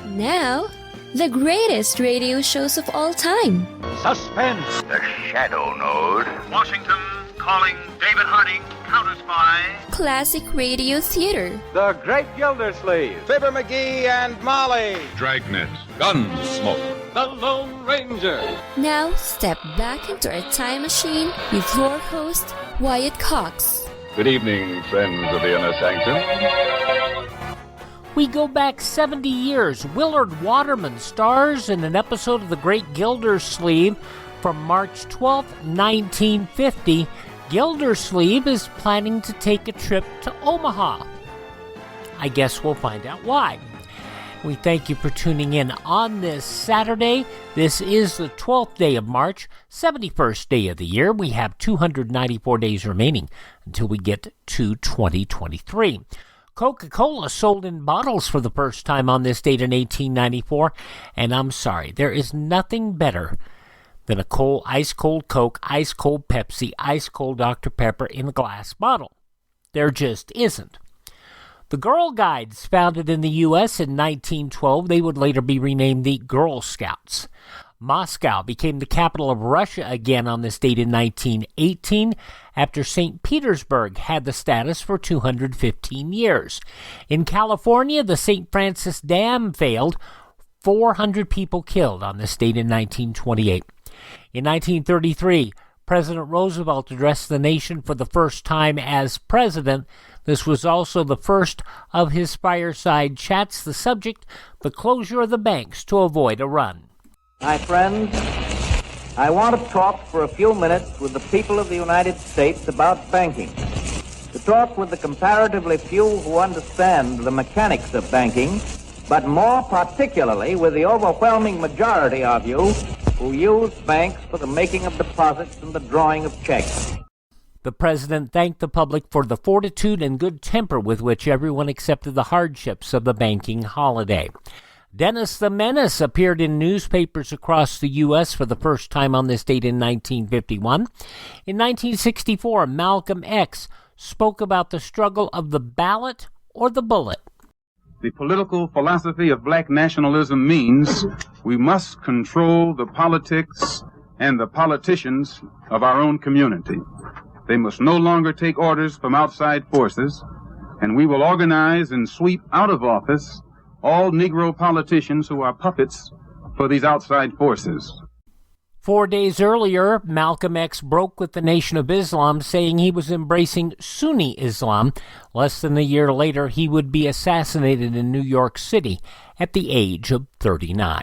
Now, the greatest radio shows of all time. Suspense. The Shadow Node. Washington calling David Harding, Counter Spy. Classic radio theater. The Great-Gildersleeve. Fibber McGee and Molly. Dragnet. Gunsmoke. The Lone Ranger. Now, step back into our time machine with your host, Wyatt Cox. Good evening, friends of the Inner Sanctum. We go back 70 years. Willard Waterman stars in an episode of The Great-Gildersleeve from March 12, 1950. Gildersleeve is planning to take a trip to Omaha. I guess we'll find out why. We thank you for tuning in on this Saturday. This is the 12th day of March, 71st day of the year. We have 294 days remaining until we get to 2023. Coca-Cola sold in bottles for the first time on this date in 1894, and I'm sorry, there is nothing better than a ice-cold Coke, ice-cold Pepsi, ice-cold Dr. Pepper in a glass bottle. There just isn't. The Girl Guides, founded in the U.S. in 1912, they would later be renamed the Girl Scouts. Moscow became the capital of Russia again on this date in 1918, after St. Petersburg had the status for 215 years. In California, the St. Francis Dam failed, 400 people killed on this date in 1928. In 1933, President Roosevelt addressed the nation for the first time as president. This was also the first of his fireside chats. The subject, the closure of the banks to avoid a run. My friends, I want to talk for a few minutes with the people of the United States about banking. To talk with the comparatively few who understand the mechanics of banking, but more particularly with the overwhelming majority of you who use banks for the making of deposits and the drawing of checks. The president thanked the public for the fortitude and good temper with which everyone accepted the hardships of the banking holiday. Dennis the Menace appeared in newspapers across the U.S. for the first time on this date in 1951. In 1964, Malcolm X spoke about the struggle of the ballot or the bullet. The political philosophy of black nationalism means we must control the politics and the politicians of our own community. They must no longer take orders from outside forces, and we will organize and sweep out of office all Negro politicians who are puppets for these outside forces. 4 days earlier, Malcolm X broke with the Nation of Islam, saying he was embracing Sunni Islam. Less than a year later, he would be assassinated in New York City at the age of 39.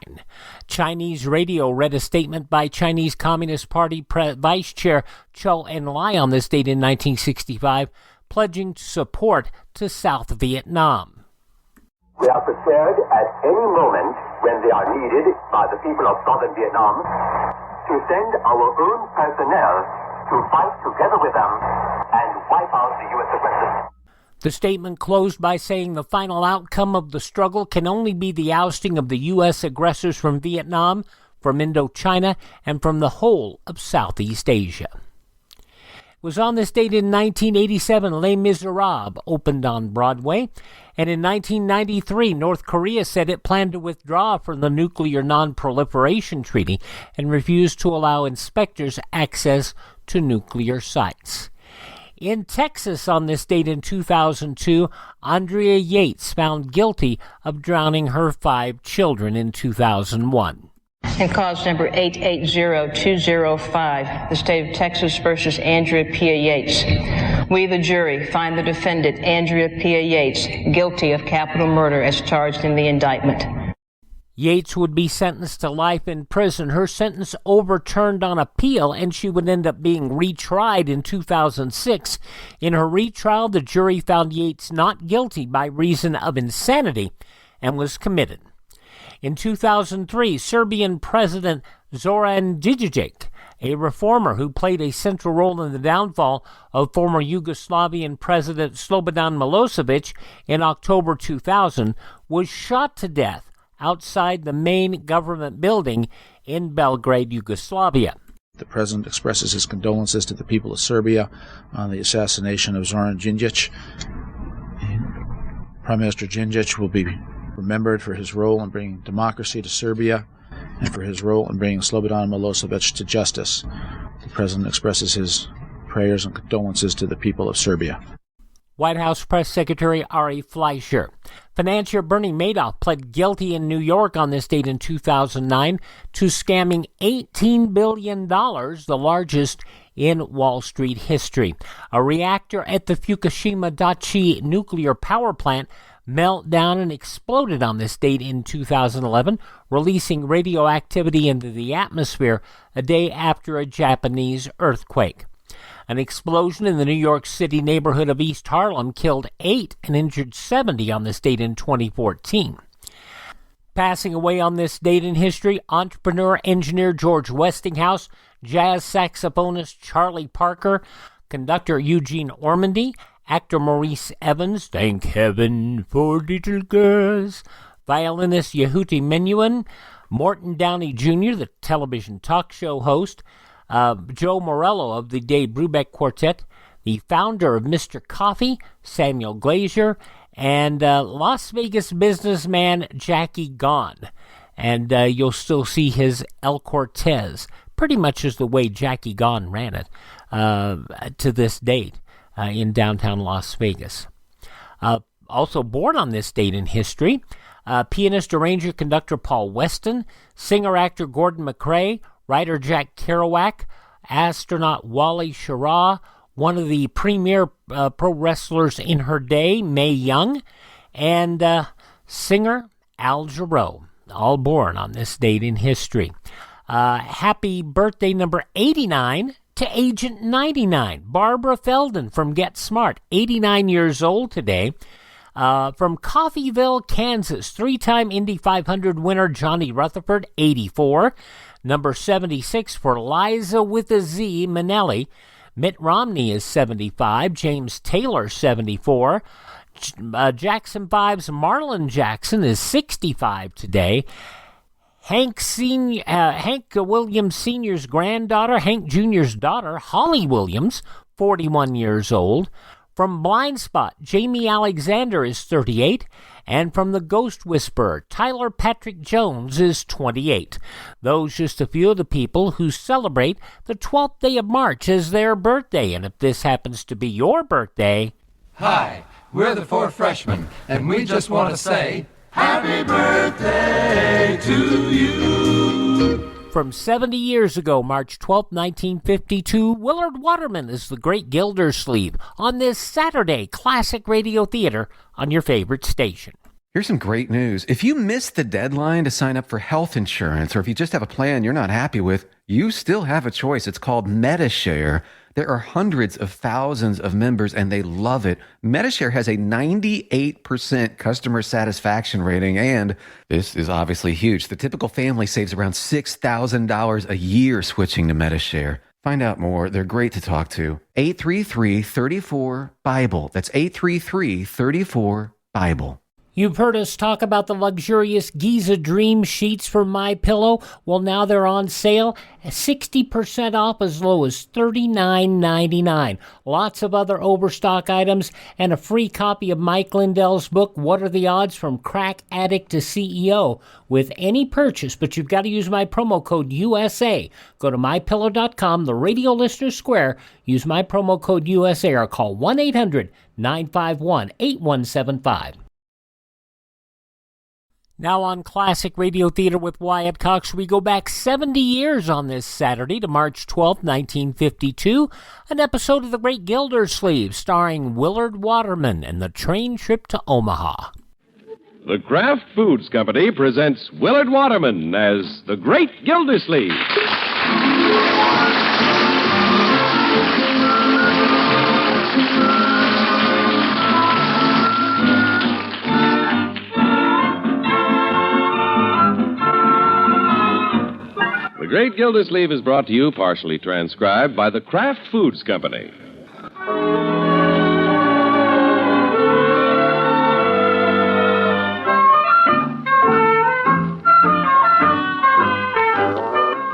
Chinese radio read a statement by Chinese Communist Party Vice Chair Zhou Enlai on this date in 1965, pledging support to South Vietnam. We are prepared at any moment when they are needed by the people of Southern Vietnam to send our own personnel to fight together with them and wipe out the U.S. aggressors. The statement closed by saying the final outcome of the struggle can only be the ousting of the U.S. aggressors from Vietnam, from Indochina, and from the whole of Southeast Asia. It was on this date in 1987 Les Miserables opened on Broadway, and in 1993 North Korea said it planned to withdraw from the Nuclear Non-Proliferation Treaty and refused to allow inspectors access to nuclear sites. In Texas on this date in 2002, Andrea Yates found guilty of drowning her 5 children in 2001. In cause number 880205, the state of Texas versus Andrea Pia Yates. We, the jury, find the defendant, Andrea Pia Yates, guilty of capital murder as charged in the indictment. Yates would be sentenced to life in prison. Her sentence overturned on appeal, and she would end up being retried in 2006. In her retrial, the jury found Yates not guilty by reason of insanity and was committed. In 2003, Serbian President Zoran Đinđić, a reformer who played a central role in the downfall of former Yugoslavian President Slobodan Milosevic in October 2000, was shot to death outside the main government building in Belgrade, Yugoslavia. The President expresses his condolences to the people of Serbia on the assassination of Zoran Đinđić. Prime Minister Đinđić will be remembered for his role in bringing democracy to Serbia and for his role in bringing Slobodan Milosevic to justice. The President expresses his prayers and condolences to the people of Serbia. White House Press Secretary Ari Fleischer. Financier Bernie Madoff pled guilty in New York on this date in 2009 to scamming $18 billion, the largest in Wall Street history. A reactor at the Fukushima Daiichi nuclear power plant melted down and exploded on this date in 2011, releasing radioactivity into the atmosphere a day after a Japanese earthquake. An explosion in the New York City neighborhood of East Harlem killed 8 and injured 70 on this date in 2014. Passing away on this date in history, entrepreneur engineer George Westinghouse, jazz saxophonist Charlie Parker, conductor Eugene Ormandy, actor Maurice Evans, thank heaven for little girls, violinist Yehuti Menuhin, Morton Downey Jr., the television talk show host, Joe Morello of the Dave Brubeck Quartet, the founder of Mr. Coffee, Samuel Glazier, and Las Vegas businessman Jackie Gahn. And you'll still see his El Cortez, pretty much as the way Jackie Gahn ran it to this date in downtown Las Vegas. Also born on this date in history, pianist, arranger, conductor Paul Weston, singer-actor Gordon McRae, writer Jack Kerouac, astronaut Wally Schirra, one of the premier pro wrestlers in her day, Mae Young, and singer Al Jarreau, all born on this date in history. Happy birthday number 89 to Agent 99, Barbara Feldon from Get Smart, 89 years old today. From Coffeyville, Kansas, 3-time Indy 500 winner Johnny Rutherford, 84. Number 76 for Liza with a Z, Minnelli. Mitt Romney is 75. James Taylor, 74. Jackson 5's Marlon Jackson is 65 today. Hank Williams Sr.'s granddaughter, Hank Jr.'s daughter, Holly Williams, 41 years old. From Blind Spot, Jamie Alexander is 38, and from The Ghost Whisperer, Tyler Patrick Jones is 28. Those just a few of the people who celebrate the 12th day of March as their birthday, and if this happens to be your birthday... Hi, we're the 4 freshmen, and we just want to say, Happy birthday to you! From 70 years ago, March 12, 1952, Willard Waterman is the Great Gildersleeve on this Saturday Classic Radio Theater on your favorite station. Here's some great news. If you missed the deadline to sign up for health insurance, or if you just have a plan you're not happy with, you still have a choice. It's called MediShare. There are hundreds of thousands of members, and they love it. MediShare has a 98% customer satisfaction rating, and this is obviously huge. The typical family saves around $6,000 a year switching to MediShare. Find out more. They're great to talk to. 833-34-BIBLE. That's 833-34-BIBLE. You've heard us talk about the luxurious Giza Dream sheets from MyPillow. Well, now they're on sale, 60% off as low as $39.99. Lots of other overstock items and a free copy of Mike Lindell's book, What Are the Odds from Crack Addict to CEO, with any purchase, but you've got to use my promo code USA. Go to MyPillow.com, the Radio Listener Square, use my promo code USA, or call 1-800-951-8175. Now on Classic Radio Theater with Wyatt Cox, we go back 70 years on this Saturday to March 12, 1952, an episode of The Great Gildersleeve starring Willard Waterman and the train trip to Omaha. The Kraft Foods Company presents Willard Waterman as the Great Gildersleeve. The Great Gildersleeve is brought to you, partially transcribed, by the Kraft Foods Company.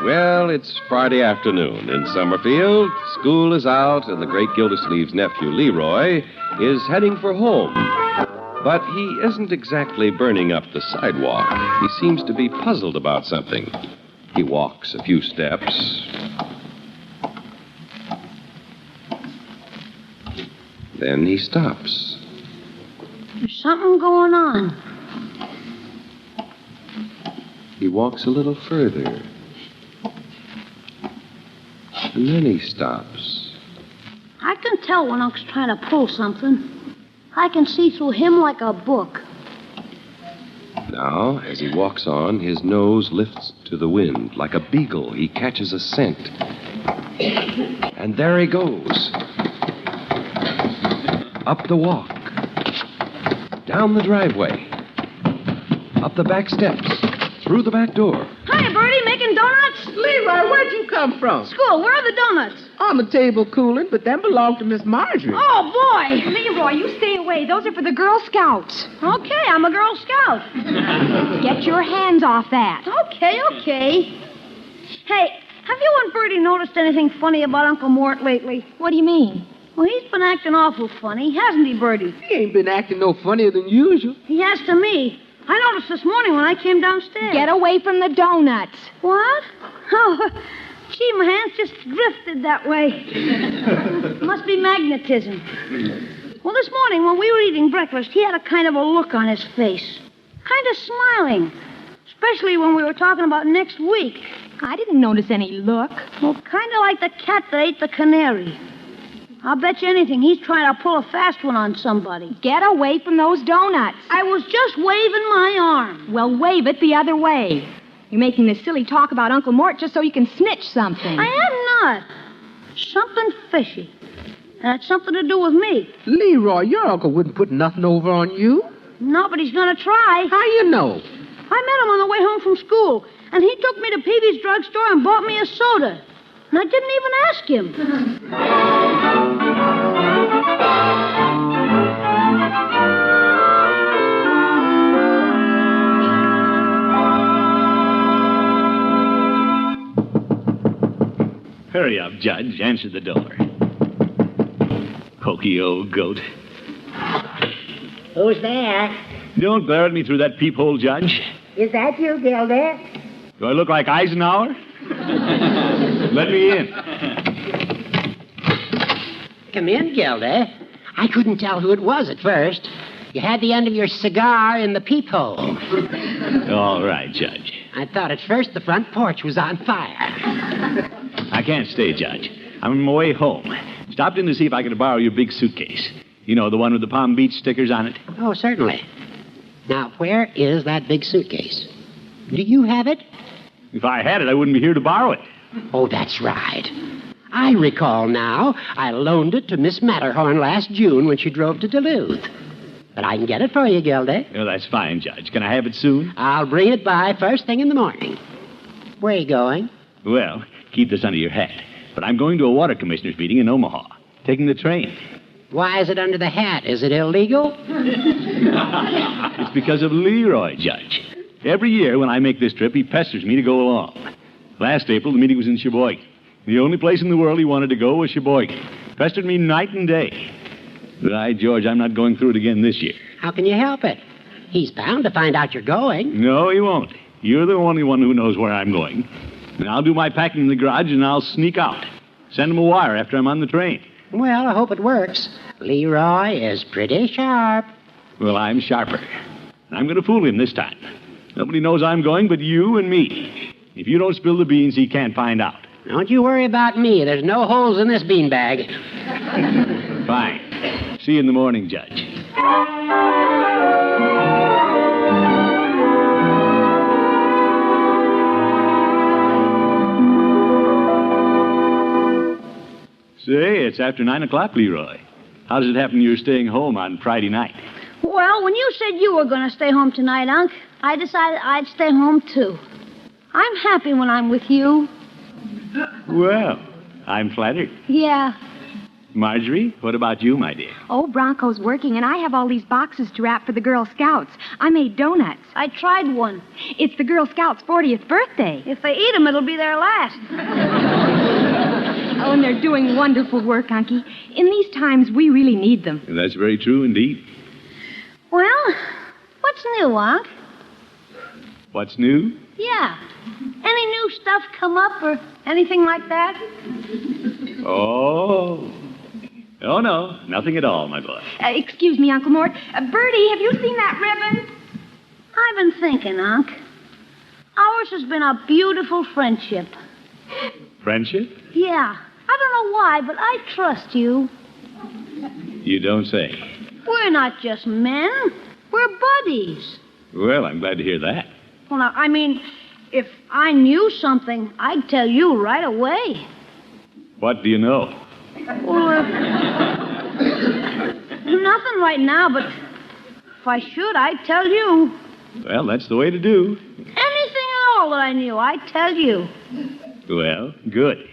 Well, it's Friday afternoon in Summerfield. School is out, and the Great Gildersleeve's nephew, Leroy, is heading for home. But he isn't exactly burning up the sidewalk. He seems to be puzzled about something. He walks a few steps. Then he stops. There's something going on. He walks a little further. And then he stops. I can tell when Unc's trying to pull something. I can see through him like a book. Now, as he walks on, his nose lifts to the wind. Like a beagle, he catches a scent. And there he goes. Up the walk. Down the driveway. Up the back steps. Through the back door. Hi, Bertie, making donuts? Leroy, where'd you come from? School, where are the donuts? On the table cooling, but them belong to Miss Marjorie. Oh, boy! Leroy, you stay away. Those are for the Girl Scouts. Okay, I'm a Girl Scout. Get your hands off that. Okay. Hey, have you and Bertie noticed anything funny about Uncle Mort lately? What do you mean? Well, he's been acting awful funny, hasn't he, Bertie? He ain't been acting no funnier than usual. He has to me. I noticed this morning when I came downstairs. Get away from the donuts. What? Oh, gee, my hands just drifted that way. Must be magnetism. Well, this morning when we were eating breakfast, he had a kind of a look on his face. Kind of smiling. Especially when we were talking about next week. I didn't notice any look. Well, kind of like the cat that ate the canary. I'll bet you anything he's trying to pull a fast one on somebody. Get away from those donuts. I was just waving my arm. Well, wave it the other way. You're making this silly talk about Uncle Mort just so you can snitch something. I am not. Something fishy. And it's something to do with me. Leroy, your uncle wouldn't put nothing over on you. No, but he's going to try. How you know? I met him on the way home from school, and he took me to Peavy's drugstore and bought me a soda. And I didn't even ask him. Hurry up, Judge. Answer the door. Pokey old goat. Who's there? Don't glare at me through that peephole, Judge. Is that you, Gilder? Do I look like Eisenhower? Let me in. Come in, Gilder. I couldn't tell who it was at first. You had the end of your cigar in the peephole. All right, Judge. I thought at first the front porch was on fire. I can't stay, Judge. I'm on my way home. Stopped in to see if I could borrow your big suitcase. You know, the one with the Palm Beach stickers on it. Oh, certainly. Now, where is that big suitcase? Do you have it? If I had it, I wouldn't be here to borrow it. Oh, that's right. I recall now. I loaned it to Miss Matterhorn last June when she drove to Duluth. But I can get it for you, Gildy. Oh, that's fine, Judge. Can I have it soon? I'll bring it by first thing in the morning. Where are you going? Well, keep this under your hat. But I'm going to a water commissioners' meeting in Omaha. Taking the train. Why is it under the hat? Is it illegal? It's because of Leroy, Judge. Every year when I make this trip, he pesters me to go along. Last April, the meeting was in Sheboygan. The only place in the world he wanted to go was Sheboygan. Pestered me night and day. By George, I'm not going through it again this year. How can you help it? He's bound to find out you're going. No, he won't. You're the only one who knows where I'm going. And I'll do my packing in the garage and I'll sneak out. Send him a wire after I'm on the train. Well, I hope it works. Leroy is pretty sharp. Well, I'm sharper. And I'm going to fool him this time. Nobody knows I'm going but you and me. If you don't spill the beans, he can't find out. Don't you worry about me. There's no holes in this beanbag. Fine. See you in the morning, Judge. Say, it's after 9 o'clock, Leroy. How does it happen you're staying home on Friday night? Well, when you said you were going to stay home tonight, Unc, I decided I'd stay home, too. I'm happy when I'm with you. Well, I'm flattered. Yeah. Marjorie, what about you, my dear? Oh, Bronco's working, and I have all these boxes to wrap for the Girl Scouts. I made donuts. I tried one. It's the Girl Scouts' 40th birthday. If they eat them, it'll be their last. Oh, and they're doing wonderful work, Unky. In these times, we really need them. That's very true indeed. Well, what's new, Unc? What's new? Yeah. Any new stuff come up or anything like that? Oh. Oh, no. Nothing at all, my boy. Excuse me, Uncle Mort. Bertie, have you seen that ribbon? I've been thinking, Unc. Ours has been a beautiful friendship. Friendship? Yeah. I don't know why, but I trust you. You don't say. We're not just men. We're buddies. Well, I'm glad to hear that. Well, now, I mean, if I knew something, I'd tell you right away. What do you know? Well, nothing right now, but if I should, I'd tell you. Well, that's the way to do. Anything at all that I knew, I'd tell you. Well, good.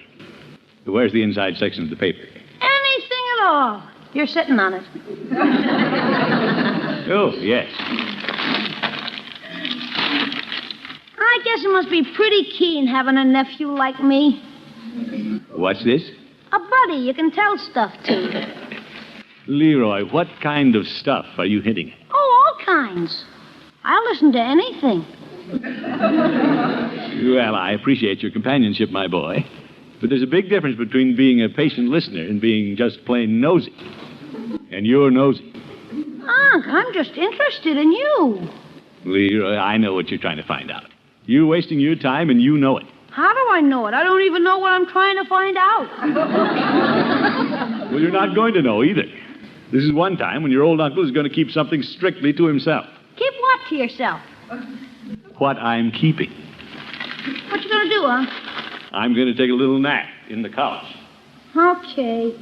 Where's the inside section of the paper? Anything at all. You're sitting on it. Oh, yes. I guess it must be pretty keen having a nephew like me. What's this? A buddy you can tell stuff to. Leroy, what kind of stuff are you hinting at? Oh, all kinds. I'll listen to anything. Well, I appreciate your companionship, my boy. But there's a big difference between being a patient listener and being just plain nosy. And you're nosy. Unc, I'm just interested in you. Leroy, I know what you're trying to find out. You're wasting your time, and you know it. How do I know it? I don't even know what I'm trying to find out. Well, you're not going to know either. This is one time when your old uncle is going to keep something strictly to himself. Keep what to yourself? What I'm keeping. What you gonna do, Unc? I'm going to take a little nap in the couch. Okay.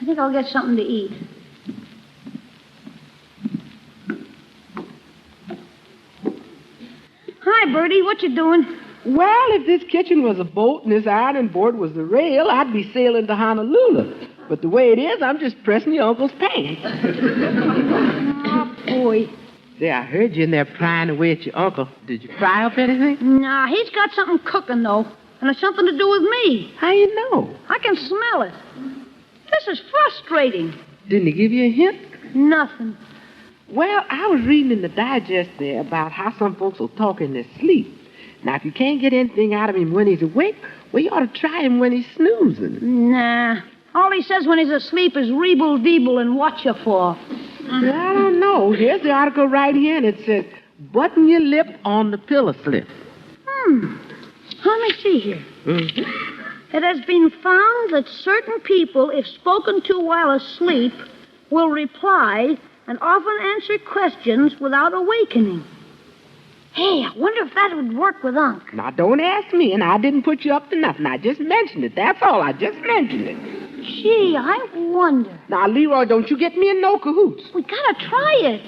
I think I'll get something to eat. Hi, Bertie. What you doing? Well, if this kitchen was a boat and this ironing board was the rail, I'd be sailing to Honolulu. But the way it is, I'm just pressing your uncle's pants. Oh, boy. Say, I heard you in there prying away at your uncle. Did you fry up anything? Nah, he's got something cooking, though. And it's something to do with me. How you know? I can smell it. This is frustrating. Didn't he give you a hint? Nothing. Well, I was reading in the digest there about how some folks will talk in their sleep. Now, if you can't get anything out of him when he's awake, well, you ought to try him when he's snoozing. Nah. All he says when he's asleep is reeble-deeble and what you for. Well, I don't know. Here's the article right here, and it says, button your lip on the pillow slip. Let me see here. Mm-hmm. It has been found that certain people, if spoken to while asleep, will reply and often answer questions without awakening. Hey, I wonder if that would work with Unc. Now, don't ask me, and I didn't put you up to nothing. I just mentioned it. That's all. I just mentioned it. Gee, I wonder. Now, Leroy, don't you get me in no cahoots. We gotta try it.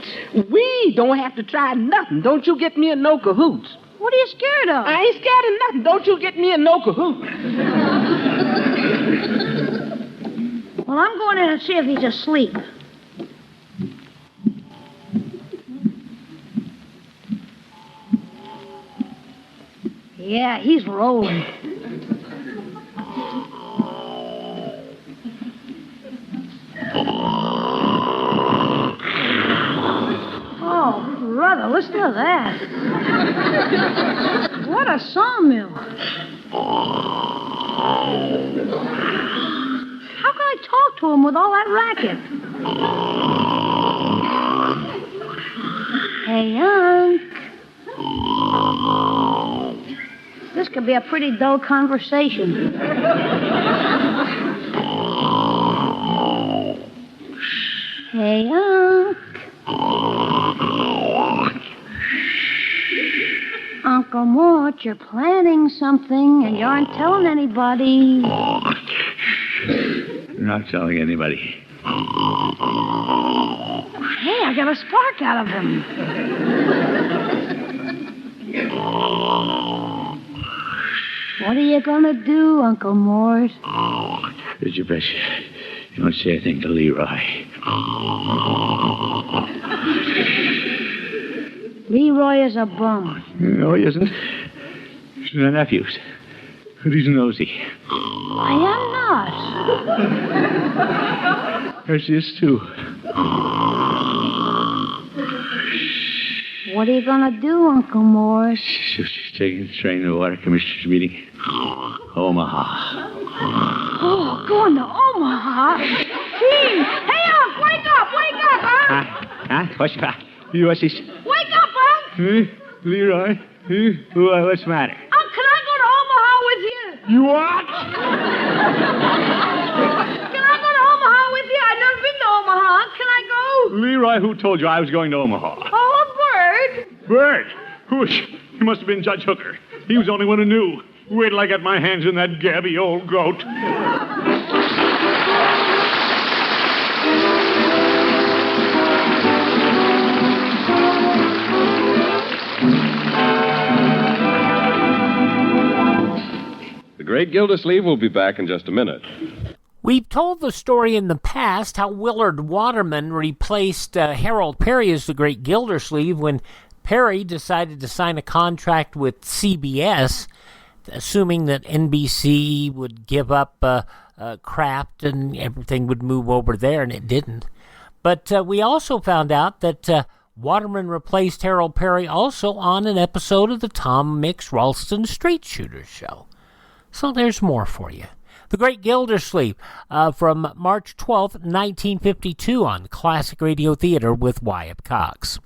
We don't have to try nothing. Don't you get me in no cahoots. What are you scared of? I ain't scared of nothing. Don't you get me in no cahoots. Well, I'm going in and see if he's asleep. Yeah, he's rolling. Oh, brother, listen to that. What a sawmill. How can I talk to him with all that racket? Hey, Unc. This could be a pretty dull conversation. Hey, Unc. Uncle Mort, you're planning something and you aren't telling anybody. You're not telling anybody. Hey, I got a spark out of him. What are you gonna do, Uncle Mort? Did you bet you don't say anything to Leroy. Leroy is a bum. No, he isn't. He's my nephew. He's nosy. I am not. Yes, he is, too. What are you gonna do, Uncle Morris? Just taking the train to the water commissioners meeting. Omaha. Oh, going to Omaha? Gee! Hey, Unc, wake up, huh? Huh? What's this? Wake up, Unc! Leroy? What's the matter? Unc, can I go to Omaha with you? You what? Can I go to Omaha with you? I've never been to Omaha. Can I go? Leroy, who told you I was going to Omaha? Oh, a bird. Bird? Whoosh. He must have been Judge Hooker. He was the only one who knew. Wait till I get my hands in that gabby old goat. The Great Gildersleeve will be back in just a minute. We've told the story in the past how Willard Waterman replaced Harold Perry as the Great Gildersleeve when Perry decided to sign a contract with CBS, assuming that NBC would give up Kraft and everything would move over there, and it didn't. But we also found out that Waterman replaced Harold Perry also on an episode of the Tom Mix Ralston Straight Shooters show. So there's more for you. The Great Gildersleeve from March 12th, 1952 on Classic Radio Theater with Wyatt Cox.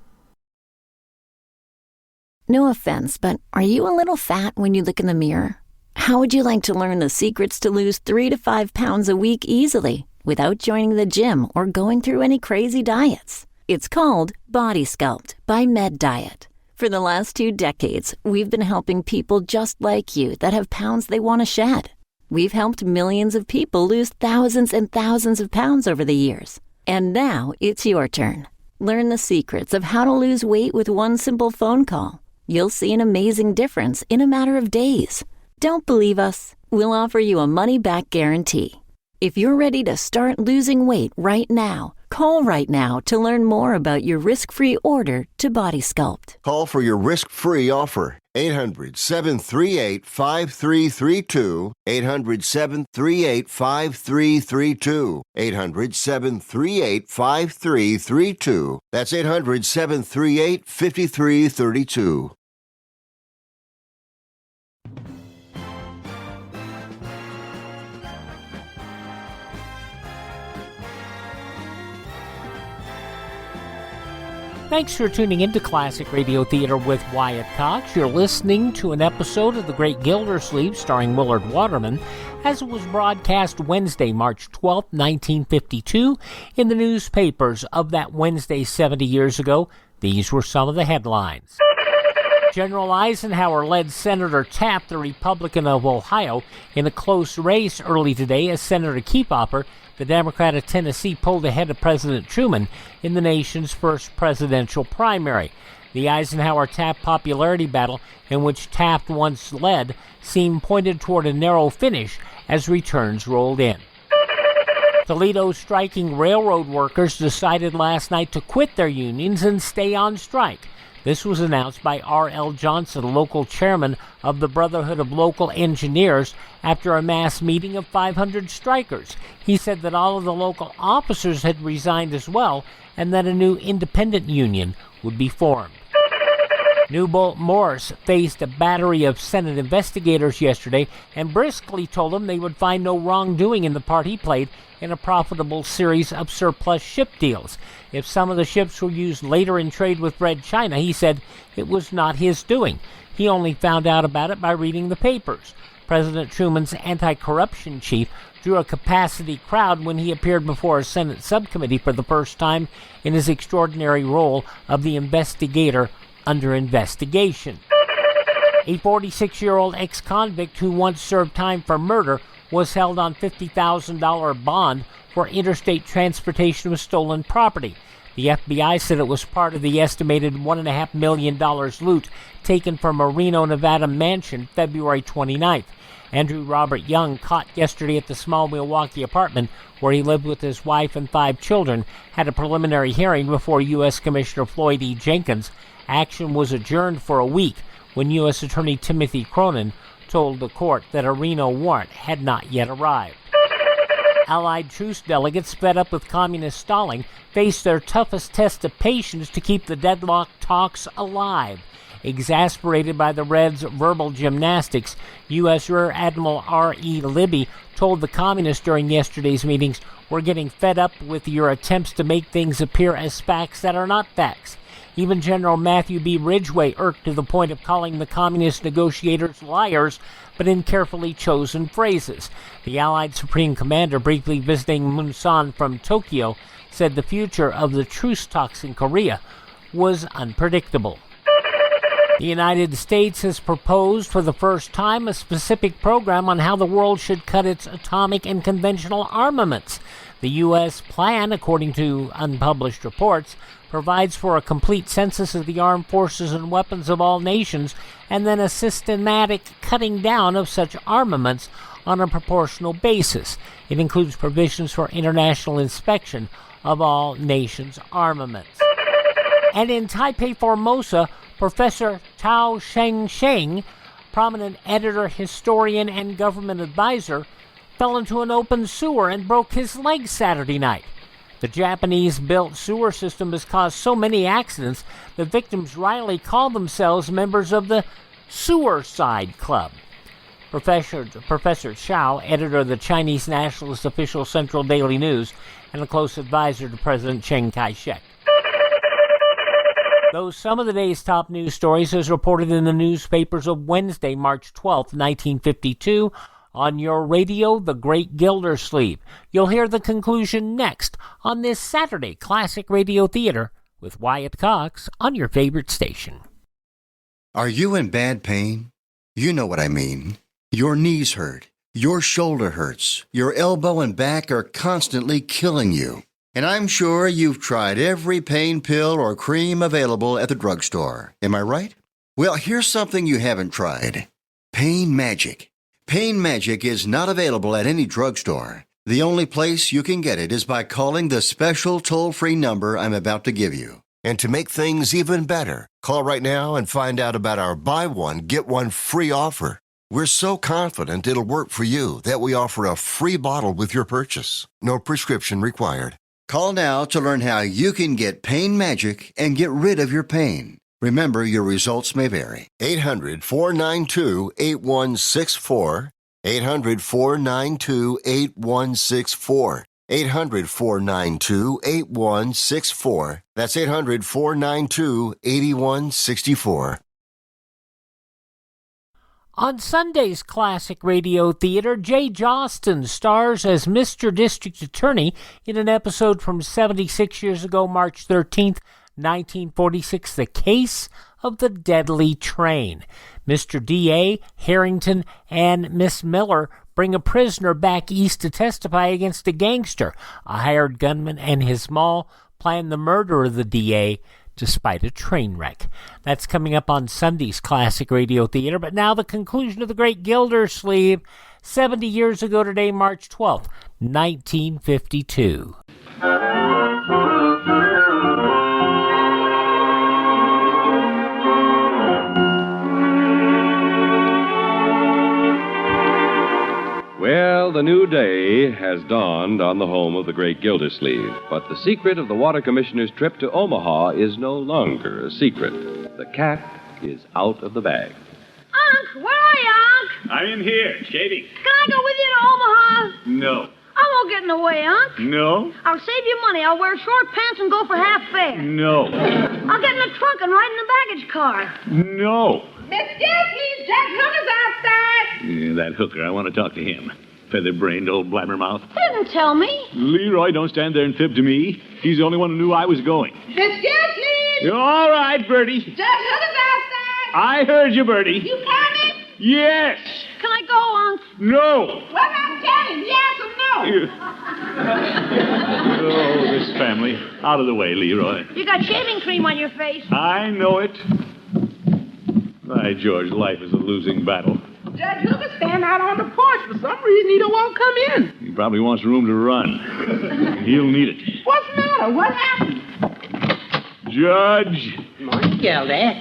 No offense, but are you a little fat when you look in the mirror? How would you like to learn the secrets to lose 3 to 5 pounds a week easily without joining the gym or going through any crazy diets? It's called Body Sculpt by Med Diet. For the last 2 decades, we've been helping people just like you that have pounds they want to shed. We've helped millions of people lose thousands and thousands of pounds over the years. And now it's your turn. Learn the secrets of how to lose weight with one simple phone call. You'll see an amazing difference in a matter of days. Don't believe us? We'll offer you a money-back guarantee. If you're ready to start losing weight right now, call right now to learn more about your risk-free order to Body Sculpt. Call for your risk-free offer. 800-738-5332. 800-738-5332. 800-738-5332. That's 800-738-5332. Thanks for tuning into Classic Radio Theater with Wyatt Cox. You're listening to an episode of The Great Gildersleeve starring Willard Waterman as it was broadcast Wednesday, March 12, 1952. In the newspapers of that Wednesday 70 years ago, these were some of the headlines. General Eisenhower led Senator Taft, the Republican of Ohio, in a close race early today as Senator Kefauver, the Democrat of Tennessee, pulled ahead of President Truman in the nation's first presidential primary. The Eisenhower-Taft popularity battle, in which Taft once led, seemed pointed toward a narrow finish as returns rolled in. Toledo striking railroad workers decided last night to quit their unions and stay on strike. This was announced by R.L. Johnson, local chairman of the Brotherhood of Local Engineers, after a mass meeting of 500 strikers. He said that all of the local officers had resigned as well, and that a new independent union would be formed. Newbold Morris faced a battery of Senate investigators yesterday and briskly told them they would find no wrongdoing in the part he played in a profitable series of surplus ship deals. If some of the ships were used later in trade with Red China, he said it was not his doing. He only found out about it by reading the papers. President Truman's anti-corruption chief drew a capacity crowd when he appeared before a Senate subcommittee for the first time in his extraordinary role of the investigator under investigation. A 46-year-old ex-convict who once served time for murder was held on $50,000 bond for interstate transportation of stolen property. The FBI said it was part of the estimated $1.5 million loot taken from a Reno, Nevada mansion February 29th. Andrew Robert Young, caught yesterday at the small Milwaukee apartment where he lived with his wife and 5 children, had a preliminary hearing before U.S. Commissioner Floyd E. Jenkins. Action was adjourned for a week when U.S. Attorney Timothy Cronin told the court that a Reno warrant had not yet arrived. Allied truce delegates, fed up with communist stalling, faced their toughest test of patience to keep the deadlocked talks alive. Exasperated by the Reds' verbal gymnastics, U.S. Rear Admiral R.E. Libby told the communists during yesterday's meetings, "We're getting fed up with your attempts to make things appear as facts that are not facts." Even General Matthew B. Ridgway irked to the point of calling the communist negotiators liars, but in carefully chosen phrases. The Allied Supreme Commander, briefly visiting Munsan from Tokyo, said the future of the truce talks in Korea was unpredictable. The United States has proposed for the first time a specific program on how the world should cut its atomic and conventional armaments. The U.S. plan, according to unpublished reports, provides for a complete census of the armed forces and weapons of all nations, and then a systematic cutting down of such armaments on a proportional basis. It includes provisions for international inspection of all nations' armaments. And in Taipei, Formosa, Professor Tao Sheng, prominent editor, historian, and government advisor, fell into an open sewer and broke his leg Saturday night. The Japanese-built sewer system has caused so many accidents that victims wryly call themselves members of the Sewer Side Club. Professor Xiao, editor of the Chinese nationalist official Central Daily News and a close advisor to President Chiang Kai-shek. Those some of the day's top news stories as reported in the newspapers of Wednesday, March 12, 1952, on your radio, The Great Gildersleeve. You'll hear the conclusion next on this Saturday Classic Radio Theater with Wyatt Cox on your favorite station. Are you in bad pain? You know what I mean. Your knees hurt. Your shoulder hurts. Your elbow and back are constantly killing you. And I'm sure you've tried every pain pill or cream available at the drugstore. Am I right? Well, here's something you haven't tried. Pain Magic. Pain Magic is not available at any drugstore. The only place you can get it is by calling the special toll-free number I'm about to give you. And to make things even better, call right now and find out about our buy one, get one free offer. We're so confident it'll work for you that we offer a free bottle with your purchase. No prescription required. Call now to learn how you can get Pain Magic and get rid of your pain. Remember, your results may vary. 800-492-8164. 800-492-8164. 800-492-8164. That's 800-492-8164. On Sunday's Classic Radio Theater, Jay Jostin stars as Mr. District Attorney in an episode from 76 years ago, March 13th, 1946, The Case of the Deadly Train. Mr. D.A., Harrington, and Miss Miller bring a prisoner back east to testify against a gangster. A hired gunman and his mall plan the murder of the D.A., despite a train wreck. That's coming up on Sunday's Classic Radio Theater. But now the conclusion of The Great Gildersleeve, 70 years ago today, March 12th, 1952. Well, the new day has dawned on the home of the great Gildersleeve, but the secret of the Water Commissioner's trip to Omaha is no longer a secret. The cat is out of the bag. Unc, where are you, Unc? I'm in here, shaving. Can I go with you to Omaha? No. I won't get in the way, Unc. No. I'll save you money. I'll wear short pants and go for half fare. No. I'll get in the trunk and ride in the baggage car. No. Miss Gildersleeve, Jack Hooker's outside. Yeah, that hooker, I want to talk to him. Feather-brained old blabbermouth. He didn't tell me. Leroy, don't stand there and fib to me. He's the only one who knew I was going. Miss Gildersleeve. All right, Bertie. Jack Hooker's outside. I heard you, Bertie. You coming? Yes. Can I go, Unc? No. Well, I'm telling yes or no. Oh, this family. Out of the way, Leroy. You got shaving cream on your face. I know it. By George, life is a losing battle. Judge Hooker stand out on the porch. For some reason, he don't want to come in. He probably wants room to run. He'll need it. What's the matter? What happened? Judge. Morning, Gildy.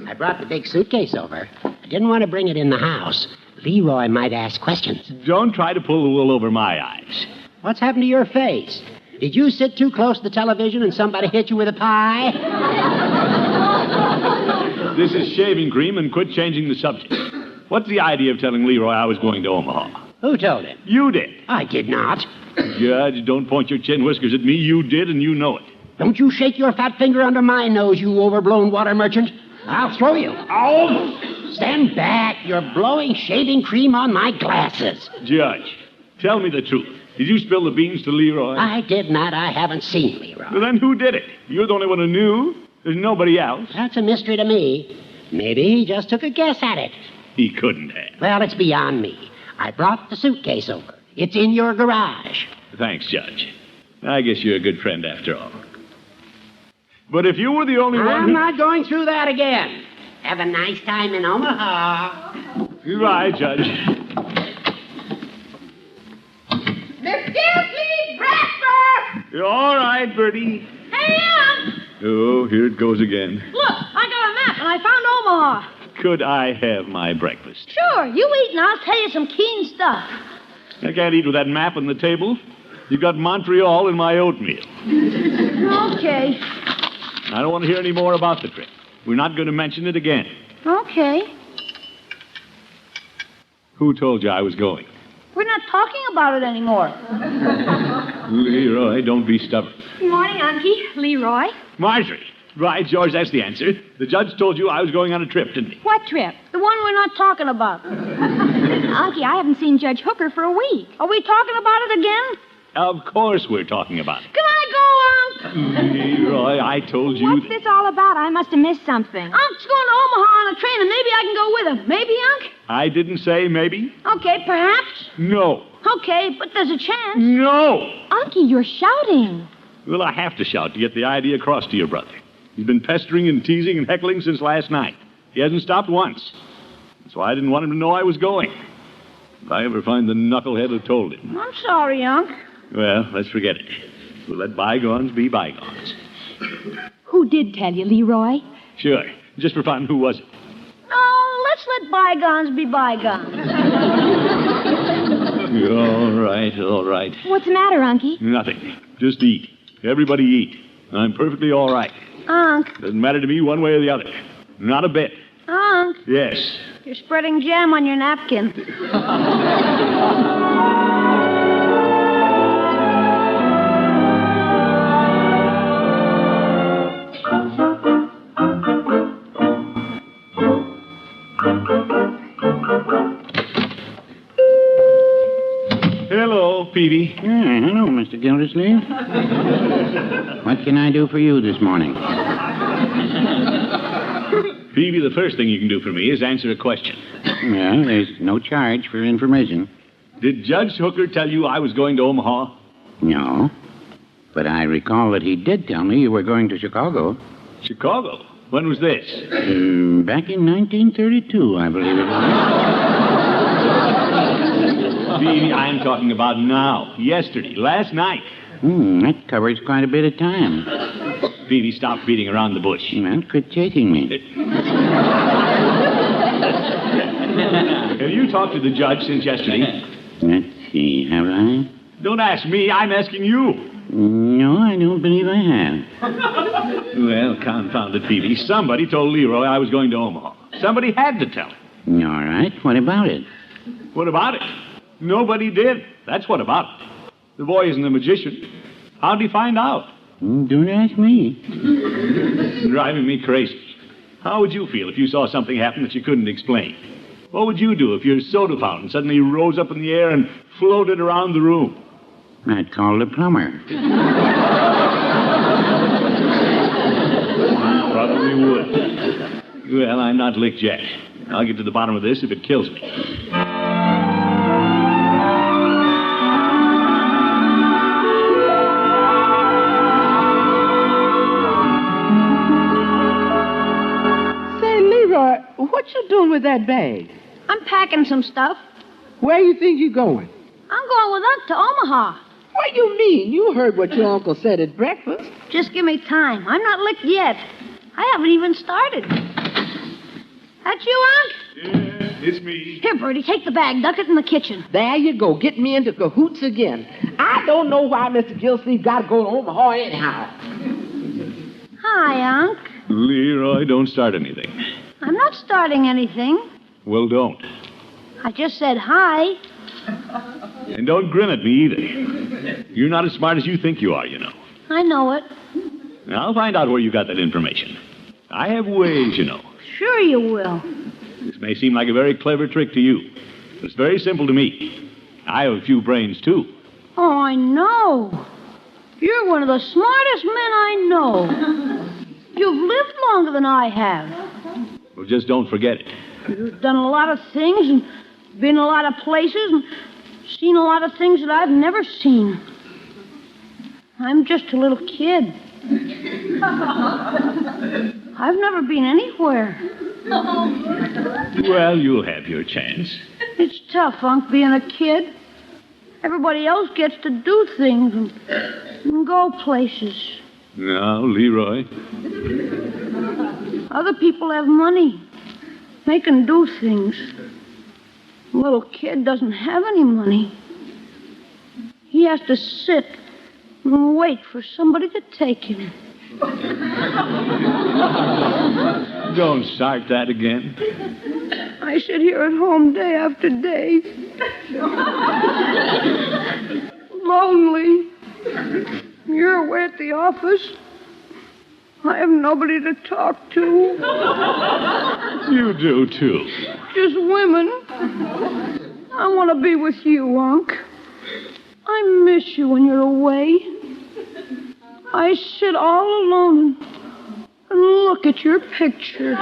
I brought the big suitcase over. I didn't want to bring it in the house. Leroy might ask questions. Don't try to pull the wool over my eyes. What's happened to your face? Did you sit too close to the television and somebody hit you with a pie? This is shaving cream, and quit changing the subject. What's the idea of telling Leroy I was going to Omaha? Who told him? You did. I did not. Judge, don't point your chin whiskers at me. You did, and you know it. Don't you shake your fat finger under my nose, you overblown water merchant. I'll throw you. Oh! Stand back. You're blowing shaving cream on my glasses. Judge, tell me the truth. Did you spill the beans to Leroy? I did not. I haven't seen Leroy. Well, then who did it? You're the only one who knew. There's nobody else. That's a mystery to me. Maybe he just took a guess at it. He couldn't have. Well, it's beyond me. I brought the suitcase over. It's in your garage. Thanks, Judge. I guess you're a good friend after all. But if you were the only one... I'm not going through that again. Have a nice time in Omaha. Goodbye, Judge. Miss Gildersleeve, breakfast! You're all right, Bertie. Hey, Aunt! Oh, here it goes again. Look, I got a map and I found Omaha. Could I have my breakfast? Sure, you eat and I'll tell you some keen stuff. I can't eat with that map on the table. You got Montreal in my oatmeal. Okay. I don't want to hear any more about the trip. We're not going to mention it again. Okay. Who told you I was going? We're not talking about it anymore. Leroy, don't be stubborn. Good morning, Unky. Leroy. Marjorie. Right, George, that's the answer. The judge told you I was going on a trip, didn't he? What trip? The one we're not talking about. Unky, I haven't seen Judge Hooker for a week. Are we talking about it again? Of course we're talking about it. Can I go, Unc? Leroy, I told you... What's this all about? I must have missed something. Unc's going to Omaha on a train, and maybe I can go with him. Maybe, Unc? I didn't say maybe. Okay, perhaps. No. Okay, but there's a chance. No. Unky, you're shouting. Well, I have to shout to get the idea across to your brother. He's been pestering and teasing and heckling since last night. He hasn't stopped once. That's why I didn't want him to know I was going. If I ever find the knucklehead who told him. I'm sorry, Unc. Well, let's forget it. We'll let bygones be bygones. Who did tell you, Leroy? Sure. Just for fun, who was it? No, let's let bygones be bygones. All right, all right. What's the matter, Unky? Nothing. Just eat. Everybody eat. I'm perfectly all right. Unc. Doesn't matter to me one way or the other. Not a bit. Unc. Yes. You're spreading jam on your napkin. Hello, Peavy. Hello, Mr. Gildersleeve. What can I do for you this morning? Peavy, the first thing you can do for me is answer a question. Well, there's no charge for information. Did Judge Hooker tell you I was going to Omaha? No. But I recall that he did tell me you were going to Chicago. Chicago? When was this? Back in 1932, I believe it was. Peavy, I'm talking about now. Yesterday. Last night. That covers quite a bit of time. Peavy, stop beating around the bush. Well, quit chasing me. Have you talked to the judge since yesterday? Let's see, have I? Don't ask me. I'm asking you. No, I don't believe I have. Well, confound it, Peavy. Somebody told Leroy I was going to Omaha. Somebody had to tell him. All right. What about it? What about it? Nobody did. That's what about it. The boy isn't a magician. How'd he find out? Don't ask me. Driving me crazy. How would you feel if you saw something happen that you couldn't explain? What would you do if your soda fountain suddenly rose up in the air and floated around the room? I'd call the plumber. Probably would. Well, I'm not licked yet. I'll get to the bottom of this if it kills me. What you doing with that bag? I'm packing some stuff. Where you think you going? I'm going with Unc to Omaha. What you mean? You heard what your uncle said at breakfast. Just give me time. I'm not licked yet. I haven't even started. That you, Unc? Yeah. It's me. Here, Bertie, take the bag. Duck it in the kitchen. There you go. Get me into cahoots again. I don't know why Mr. Gildersleeve got to go to Omaha anyhow. Hi, Unc. Leroy, don't start anything. I'm not starting anything. Well, don't. I just said hi. And don't grin at me either. You're not as smart as you think you are, you know. I know it. I'll find out where you got that information. I have ways, you know. Sure you will. This may seem like a very clever trick to you, but it's very simple to me. I have a few brains, too. Oh, I know. You're one of the smartest men I know. You've lived longer than I have. Well, just don't forget it. You've done a lot of things and been a lot of places and seen a lot of things that I've never seen. I'm just a little kid. I've never been anywhere. Well, you'll have your chance. It's tough, Unc, being a kid. Everybody else gets to do things and go places. Now, Leroy. Other people have money. They can do things. The little kid doesn't have any money. He has to sit and wait for somebody to take him. Don't start that again. I sit here at home day after day. Lonely. You're away at the office. I have nobody to talk to. You do, too. Just women. I want to be with you, Unc. I miss you when you're away. I sit all alone and look at your picture.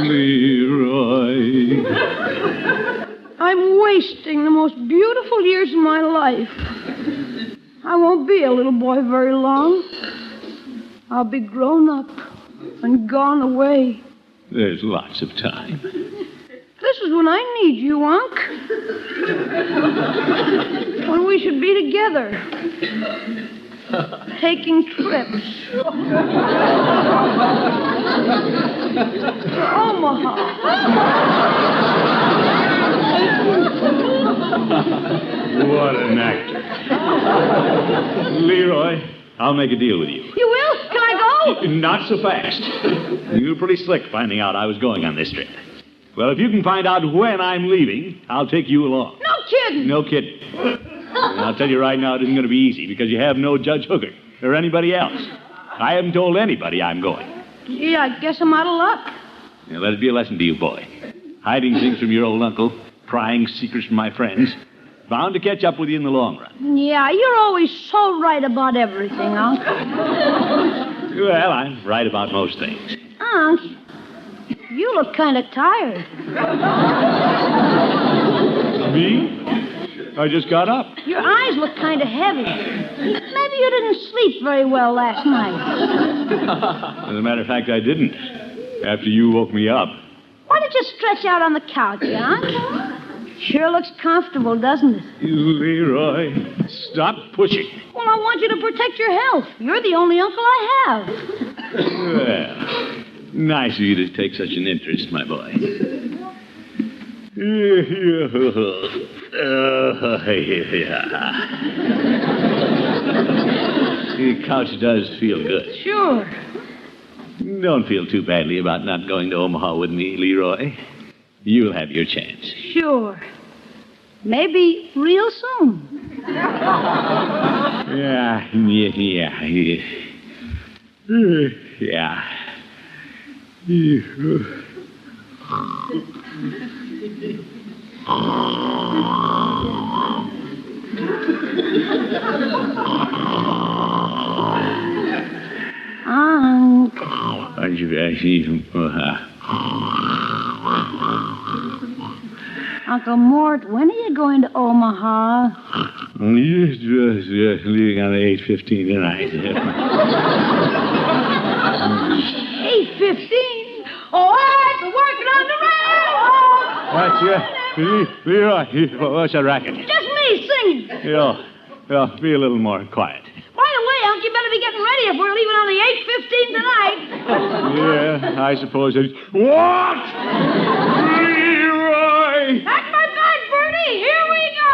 Leroy. I'm wasting the most beautiful years of my life. I won't be a little boy very long. I'll be grown up and gone away. There's lots of time. This is when I need you, Unc. When we should be together. Taking trips. Omaha. What an actor. Leroy, I'll make a deal with you. You will? Can I go? Not so fast. You were pretty slick finding out I was going on this trip. Well, if you can find out when I'm leaving, I'll take you along. No kidding. No kidding. And I'll tell you right now, it isn't going to be easy because you have no Judge Hooker or anybody else. I haven't told anybody I'm going. Gee, I guess I'm out of luck. Now, let it be a lesson to you, boy. Hiding things from your old uncle, prying secrets from my friends, bound to catch up with you in the long run. Yeah, you're always so right about everything, Unc. Well, I'm right about most things. Unc, you look kind of tired. Me? I just got up. Your eyes look kind of heavy. Maybe you didn't sleep very well last night. As a matter of fact, I didn't. After you woke me up. Why don't you stretch out on the couch, Unc? Sure looks comfortable, doesn't it? Leroy, stop pushing. Well, I want you to protect your health. You're the only uncle I have. Well, nice of you to take such an interest, my boy. The couch does feel good. Sure. Don't feel too badly about not going to Omaha with me, Leroy. You'll have your chance. Sure. Maybe real soon. Yeah. Unc. Uncle Mort, when are you going to Omaha? Just leaving on the 8:15 tonight. 8:15? All right, we're working on the railroad. Leroy, what's that racket? Just me singing. Be a little more quiet. By the way, Unc, you better be getting ready if we're leaving on the seen tonight. Yeah, I suppose it. What? Leroy! Pack my bag, Bertie. Here we go.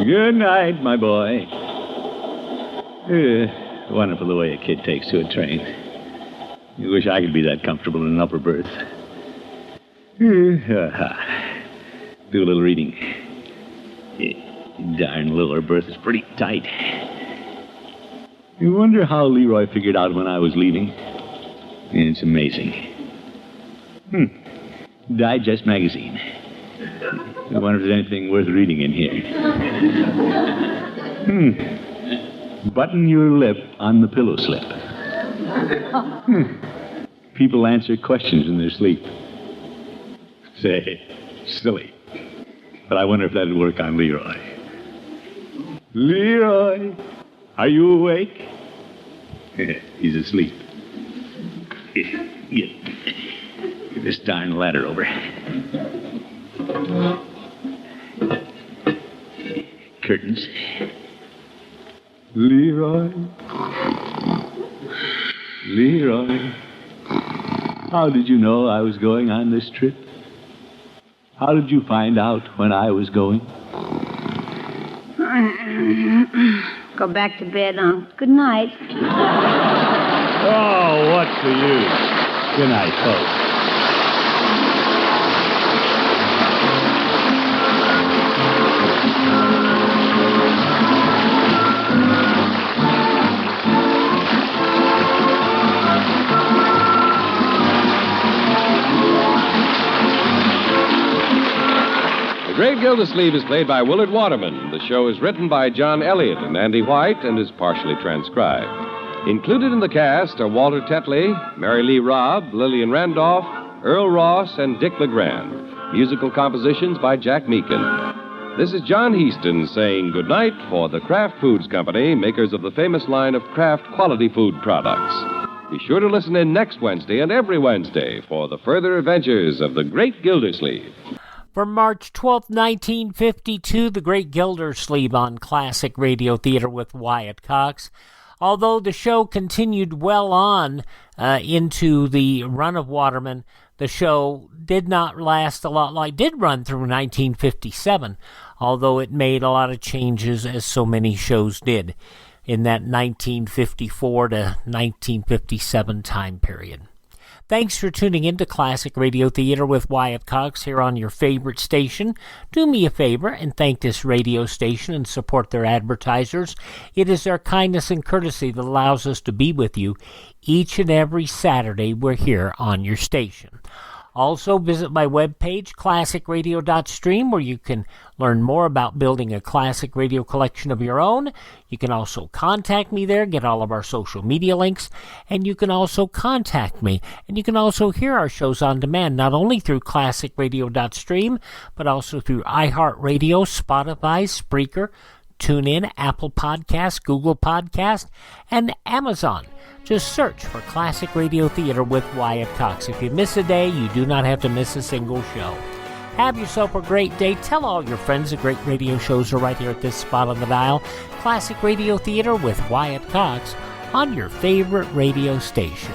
Good night, my boy. Wonderful the way a kid takes to a train. You wish I could be that comfortable in an upper berth. Do a little reading. Darn lower berth is pretty tight. You wonder how Leroy figured out when I was leaving. It's amazing. Digest magazine. I wonder if there's anything worth reading in here. Button your lip on the pillow slip. People answer questions in their sleep. Say, silly. But I wonder if that'd work on Leroy. Leroy, are you awake? He's asleep. Get this darn ladder over. Curtains. Leroy. Leroy. How did you know I was going on this trip? How did you find out when I was going? Go back to bed, Unc. Good night. Oh, what's the use? Good night, folks. The Great Gildersleeve is played by Willard Waterman. The show is written by John Elliott and Andy White and is partially transcribed. Included in the cast are Walter Tetley, Mary Lee Robb, Lillian Randolph, Earl Ross, and Dick LeGrand. Musical compositions by Jack Meakin. This is John Heaston saying goodnight for the Kraft Foods Company, makers of the famous line of Kraft quality food products. Be sure to listen in next Wednesday and every Wednesday for the further adventures of the Great Gildersleeve. From March 12, 1952, The Great Gildersleeve on Classic Radio Theater with Wyatt Cox. Although the show continued well on into the run of Waterman, the show did not last a lot. Did run through 1957, although it made a lot of changes, as so many shows did, in that 1954 to 1957 time period. Thanks for tuning in to Classic Radio Theater with Wyatt Cox here on your favorite station. Do me a favor and thank this radio station and support their advertisers. It is their kindness and courtesy that allows us to be with you each and every Saturday we're here on your station. Also, visit my webpage, classicradio.stream, where you can learn more about building a classic radio collection of your own. You can also contact me there, get all of our social media links, and you can also contact me. And you can also hear our shows on demand, not only through classicradio.stream, but also through iHeartRadio, Spotify, Spreaker, TuneIn, Apple Podcasts, Google Podcasts, and Amazon. Just search for Classic Radio Theater with Wyatt Cox. If you miss a day, you do not have to miss a single show. Have yourself a great day. Tell all your friends the great radio shows are right here at this spot on the dial. Classic Radio Theater with Wyatt Cox on your favorite radio station.